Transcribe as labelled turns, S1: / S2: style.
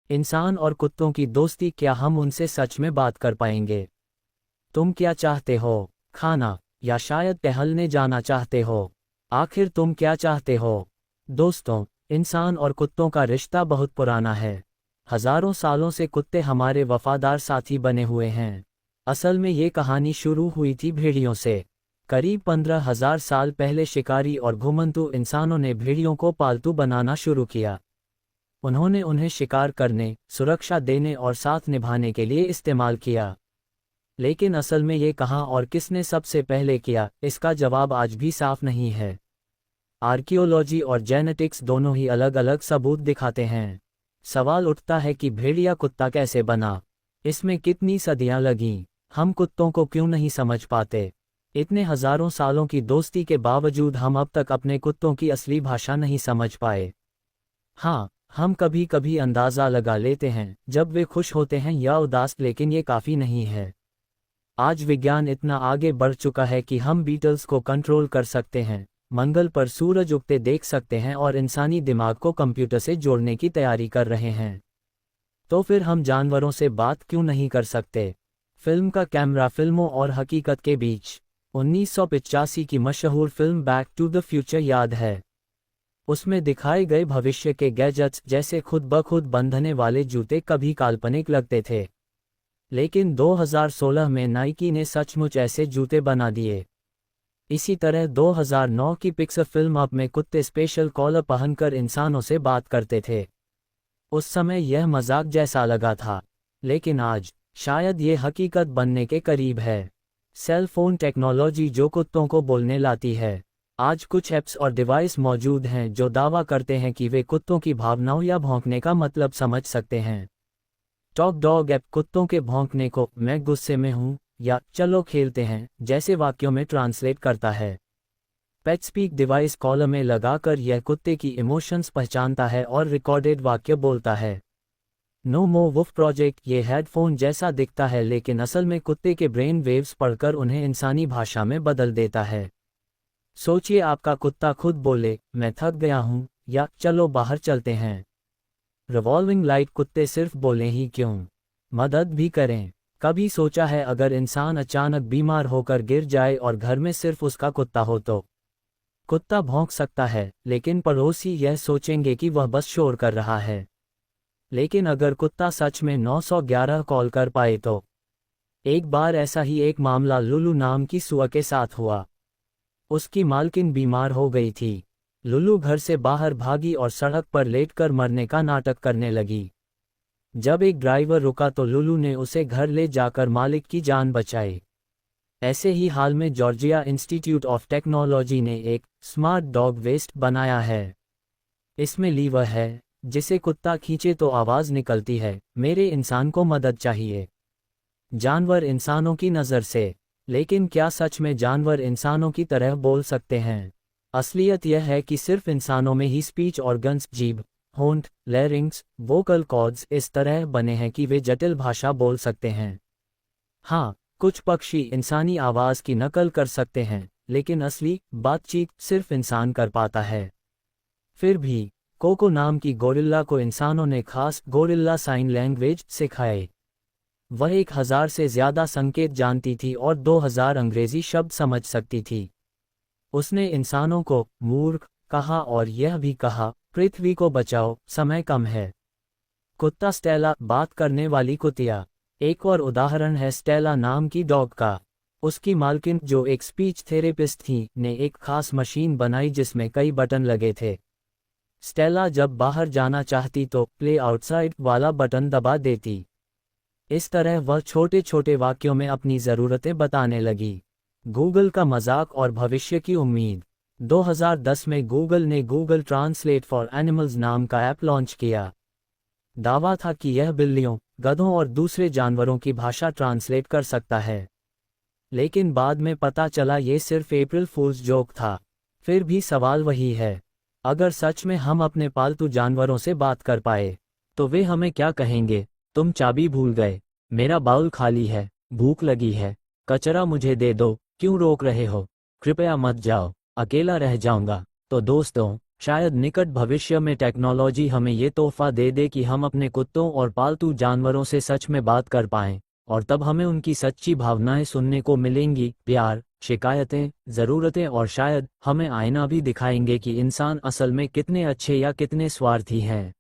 S1: इंसान और कुत्तों की दोस्ती, क्या हम उनसे सच में बात कर पाएंगे? तुम क्या चाहते हो, खाना या शायद टहलने जाना चाहते हो? आखिर तुम क्या चाहते हो? दोस्तों, इंसान और कुत्तों का रिश्ता बहुत पुराना है। हजारों सालों से कुत्ते हमारे वफादार साथी बने हुए हैं। असल में ये कहानी शुरू हुई थी भेड़ियों से। करीब 15,000 साल पहले शिकारी और घुमंतू इंसानों ने भेड़ियों को पालतू बनाना शुरू किया। उन्होंने उन्हें शिकार करने, सुरक्षा देने और साथ निभाने के लिए इस्तेमाल किया। लेकिन असल में ये कहाँ और किसने सबसे पहले किया, इसका जवाब आज भी साफ नहीं है। आर्कियोलॉजी और जेनेटिक्स दोनों ही अलग अलग सबूत दिखाते हैं। सवाल उठता है कि भेड़िया कुत्ता कैसे बना? इसमें कितनी सदियां लगीं? हम कुत्तों को क्यों नहीं समझ पाते? इतने हजारों सालों की दोस्ती के बावजूद हम अब तक अपने कुत्तों की असली भाषा नहीं समझ पाए। हाँ, हम कभी कभी अंदाज़ा लगा लेते हैं जब वे खुश होते हैं या उदास, लेकिन ये काफ़ी नहीं है। आज विज्ञान इतना आगे बढ़ चुका है कि हम बीटल्स को कंट्रोल कर सकते हैं, मंगल पर सूरज उगते देख सकते हैं और इंसानी दिमाग को कंप्यूटर से जोड़ने की तैयारी कर रहे हैं। तो फिर हम जानवरों से बात क्यों नहीं कर सकते? फिल्म का कैमरा फिल्मों और हकीकत के बीच। 1985 की मशहूर film back to the future याद है? उसमें दिखाए गए भविष्य के गैजेट्स जैसे खुद ब खुद बंधने वाले जूते कभी काल्पनिक लगते थे। लेकिन 2016 में नाइकी ने सचमुच ऐसे जूते बना दिए। इसी तरह 2009 की पिक्सर फिल्म अप में कुत्ते स्पेशल कॉलर पहनकर इंसानों से बात करते थे। उस समय यह मजाक जैसा लगा था, लेकिन आज शायद ये हकीकत बनने के करीब है। सेल फोन टेक्नोलॉजी जो कुत्तों को बोलने लाती है। आज कुछ ऐप्स और डिवाइस मौजूद हैं जो दावा करते हैं कि वे कुत्तों की भावनाओं या भौंकने का मतलब समझ सकते हैं। टॉक डॉग ऐप कुत्तों के भौंकने को "मैं गुस्से में हूं" या "चलो खेलते हैं" जैसे वाक्यों में ट्रांसलेट करता है। पेट स्पीक डिवाइस कॉलर में लगाकर यह कुत्ते की इमोशंस पहचानता है और रिकॉर्डेड वाक्य बोलता है। नो मो वुफ प्रोजेक्ट ये हेडफोन जैसा दिखता है, लेकिन असल में कुत्ते के ब्रेन वेव्स पढ़कर उन्हें इंसानी भाषा में बदल देता है। सोचिए आपका कुत्ता खुद बोले "मैं थक गया हूं" या "चलो बाहर चलते हैं"। रिवॉल्विंग लाइट कुत्ते सिर्फ बोले ही क्यों, मदद भी करें। कभी सोचा है अगर इंसान अचानक बीमार होकर गिर जाए और घर में सिर्फ उसका कुत्ता हो तो? कुत्ता भौंक सकता है, लेकिन पड़ोसी यह सोचेंगे कि वह बस शोर कर रहा है। लेकिन अगर कुत्ता सच में 911 कॉल कर पाए तो? एक बार ऐसा ही एक मामला लुलू नाम की सुअर के साथ हुआ। उसकी मालकिन बीमार हो गई थी। लुलू घर से बाहर भागी और सड़क पर लेटकर मरने का नाटक करने लगी। जब एक ड्राइवर रुका तो लुलू ने उसे घर ले जाकर मालिक की जान बचाई। ऐसे ही हाल में जॉर्जिया इंस्टीट्यूट ऑफ टेक्नोलॉजी ने एक स्मार्ट डॉग वेस्ट बनाया है। इसमें लीवर है, जिसे कुत्ता खींचे तो आवाज़ निकलती है, "मेरे इंसान को मदद चाहिए"। जानवर इंसानों की नज़र से। लेकिन क्या सच में जानवर इंसानों की तरह बोल सकते हैं? असलियत यह है कि सिर्फ इंसानों में ही स्पीच ऑर्गन्स, जीभ, होंठ, लैरिंक्स, वोकल कॉर्ड्स इस तरह बने हैं कि वे जटिल भाषा बोल सकते हैं। हाँ, कुछ पक्षी इंसानी आवाज़ की नकल कर सकते हैं, लेकिन असली बातचीत सिर्फ इंसान कर पाता है। फिर भी कोको नाम की गोरिल्ला को इंसानों ने खास गोरिल्ला साइन लैंग्वेज सिखाए। वह 1000 से ज़्यादा संकेत जानती थी और 2000 अंग्रेजी शब्द समझ सकती थी। उसने इंसानों को मूर्ख कहा और यह भी कहा, "पृथ्वी को बचाओ, समय कम है"। कुत्ता स्टेला, बात करने वाली कुतिया। एक और उदाहरण है स्टेला नाम की डॉग का। उसकी मालकिन, जो एक स्पीच थेरेपिस्ट थी, ने एक खास मशीन बनाई जिसमें कई बटन लगे थे। स्टेला जब बाहर जाना चाहती तो "प्ले आउटसाइड" वाला बटन दबा देती। इस तरह वह छोटे छोटे वाक्यों में अपनी ज़रूरतें बताने लगी। गूगल का मजाक और भविष्य की उम्मीद। 2010 में गूगल ने गूगल ट्रांसलेट फॉर एनिमल्स नाम का ऐप लॉन्च किया। दावा था कि यह बिल्लियों, गधों और दूसरे जानवरों की भाषा ट्रांसलेट कर सकता है। लेकिन बाद में पता चला ये सिर्फ अप्रैल फूल्स जोक था। फिर भी सवाल वही है, अगर सच में हम अपने पालतू जानवरों से बात कर पाए, तो वे हमें क्या कहेंगे? "तुम चाबी भूल गए", "मेरा बाउल खाली है", "भूख लगी है", "कचरा मुझे दे दो", "क्यों रोक रहे हो", "कृपया मत जाओ, अकेला रह जाऊंगा"। तो दोस्तों, शायद निकट भविष्य में टेक्नोलॉजी हमें ये तोहफा दे दे कि हम अपने कुत्तों और पालतू जानवरों से सच में बात कर पाएं, और तब हमें उनकी सच्ची भावनाएं सुनने को मिलेंगी, प्यार, शिकायतें, ज़रूरतें, और शायद हमें आईना भी दिखाएंगे कि इंसान असल में कितने अच्छे या कितने स्वार्थी हैं।